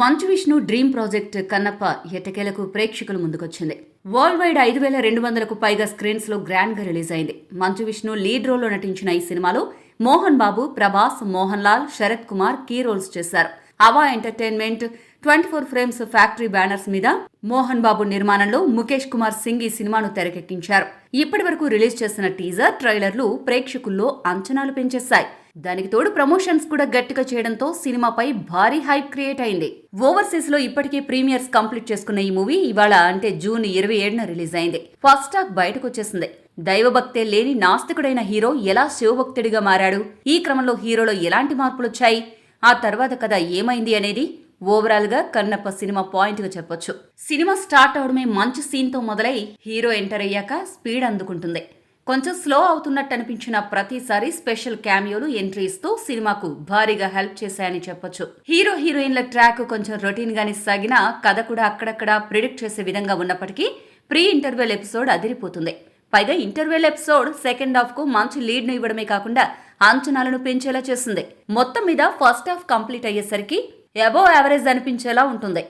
Manchu Vishnu dream project Kannappa ఎట్టకేలకు ప్రేక్షకుల ముందుకొచ్చింది. వరల్డ్ వైడ్ 5,200కు పైగా స్క్రీన్స్ లో గ్రాండ్ గా రిలీజ్ అయింది. మంచు విష్ణు లీడ్ రోల్ లో నటించిన ఈ సినిమాలో మోహన్ బాబు, ప్రభాస్, మోహన్ లాల్, శరత్ కుమార్ కీ రోల్స్ చేశారు. అవా ఎంటర్టైన్మెంట్ 24 ఫ్రేమ్స్ ఫ్యాక్టరీ బ్యానర్స్ మీద మోహన్ బాబు నిర్మాణంలో ముఖేష్ కుమార్ సింగ్ ఈ సినిమాను తెరకెక్కించారు. ఇప్పటి వరకు రిలీజ్ చేసిన టీజర్, ట్రైలర్లు ప్రేక్షకుల్లో అంచనాలు పెంచేశాయి. దానికి తోడు ప్రమోషన్స్ కూడా గట్టిగా చేయడంతో సినిమాపై భారీ హైప్ క్రియేట్ అయింది. ఓవర్సీస్ లో ఇప్పటికే ప్రీమియర్స్ కంప్లీట్ చేసుకున్న ఈ మూవీ ఇవాళ అంటే జూన్ 27న రిలీజ్ అయింది. ఫస్ట్ టాక్ బయటకు వచ్చేసింది. దైవభక్తే లేని నాస్తికుడైన హీరో ఎలా శివభక్తుడిగా మారాడు, ఈ క్రమంలో హీరోలో ఎలాంటి మార్పులొచ్చాయి, ఆ తర్వాత కథ ఏమైంది అనేది ఓవరాల్ గా కన్నప్ప సినిమా పాయింట్ గా చెప్పొచ్చు. సినిమా స్టార్ట్ అవడమే మంచి సీన్ తో మొదలై హీరో ఎంటర్ అయ్యాక స్పీడ్ అందుకుంటుంది. కొంచెం స్లో అవుతున్నట్టు అనిపించిన ప్రతిసారి స్పెషల్ క్యామియోలు ఎంట్రీ ఇస్తూ సినిమాకు భారీగా హెల్ప్ చేశాయని చెప్పొచ్చు. హీరో హీరోయిన్ల ట్రాక్ కొంచెం రొటీన్ గానే సాగినా కథ కూడా అక్కడక్కడ ప్రిడిక్ట్ చేసే విధంగా ఉన్నప్పటికీ ప్రీ ఇంటర్వెల్ ఎపిసోడ్ అదిరిపోతుంది. పైగా ఇంటర్వెల్ ఎపిసోడ్ సెకండ్ హాఫ్ కు మంచి లీడ్ ను ఇవ్వడమే కాకుండా అంచనాలను పెంచేలా చేసింది. మొత్తం మీద ఫస్ట్ హాఫ్ కంప్లీట్ అయ్యేసరికి అబోవ్ యావరేజ్ అనిపించేలా ఉంటుంది.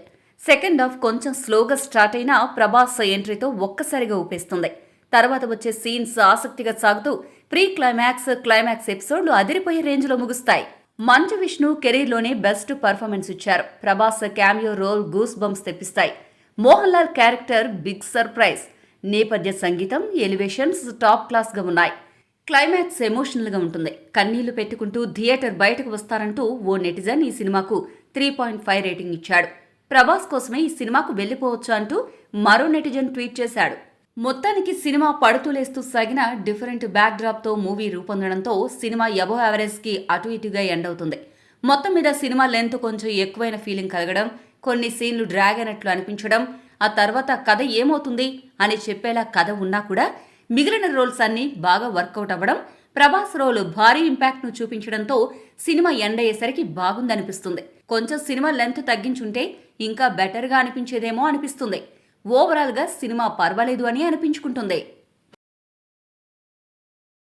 సెకండ్ హాఫ్ కొంచెం స్లోగా స్టార్ట్ అయినా ప్రభాస్ ఎంట్రీతో ఒక్కసారిగా ఊపేస్తుంది. తర్వాత వచ్చే సీన్స్ ఆసక్తిగా సాగుతూ ప్రీ క్లైమాక్స్, క్లైమాక్స్ ఎపిసోడ్లు అదిరిపోయే రేంజ్ లో ముగుస్తాయి. మంచు విష్ణు కెరీర్ లోనే బెస్ట్ పర్ఫార్మెన్స్ ఇచ్చారు. Prabhas cameo role goose bumps తెప్పిస్తాయి. Mohan Lal character big surprise. నేపథ్య సంగీతం, ఎలివేషన్స్ టాప్ క్లాస్ గా ఉన్నాయి. క్లైమాక్స్ ఎమోషనల్ గా ఉంటుంది. కన్నీళ్లు పెట్టుకుంటూ థియేటర్ బయటకు వస్తారంటూ ఓ నెటిజన్ ఈ సినిమాకు 3.5 రేటింగ్ ఇచ్చాడు. ప్రభాస్ కోసమే ఈ సినిమాకు వెళ్లిపోవచ్చు అంటూ మరో నెటిజన్ ట్వీట్ చేశాడు. మొత్తానికి సినిమా పడుతూ లేస్తూ సాగిన డిఫరెంట్ బ్యాక్ డ్రాప్ తో మూవీ రూపొందడంతో సినిమా అబోవ్ యావరేజ్ కి అటు ఇటుగా ఎండ్ అవుతుంది. మొత్తం మీద సినిమా లెంత్ కొంచెం ఎక్కువైన ఫీలింగ్ కలగడం, కొన్ని సీన్లు డ్రాగ్ అయినట్లు అనిపించడం, ఆ తర్వాత కథ ఏమవుతుంది అని చెప్పేలా కథ ఉన్నా కూడా మిగిలిన రోల్స్ అన్ని బాగా వర్కౌట్ అవ్వడం, ప్రభాస్ రోల్ భారీ ఇంపాక్ట్ ను చూపించడంతో సినిమా ఎండ్ అయ్యేసరికి బాగుందనిపిస్తుంది. కొంచెం సినిమా లెంత్ తగ్గించుంటే ఇంకా బెటర్ గా అనిపించేదేమో అనిపిస్తుంది. ఓవరాల్ గా సినిమా పర్వాలేదు అని అనిపించుకుంటుంది.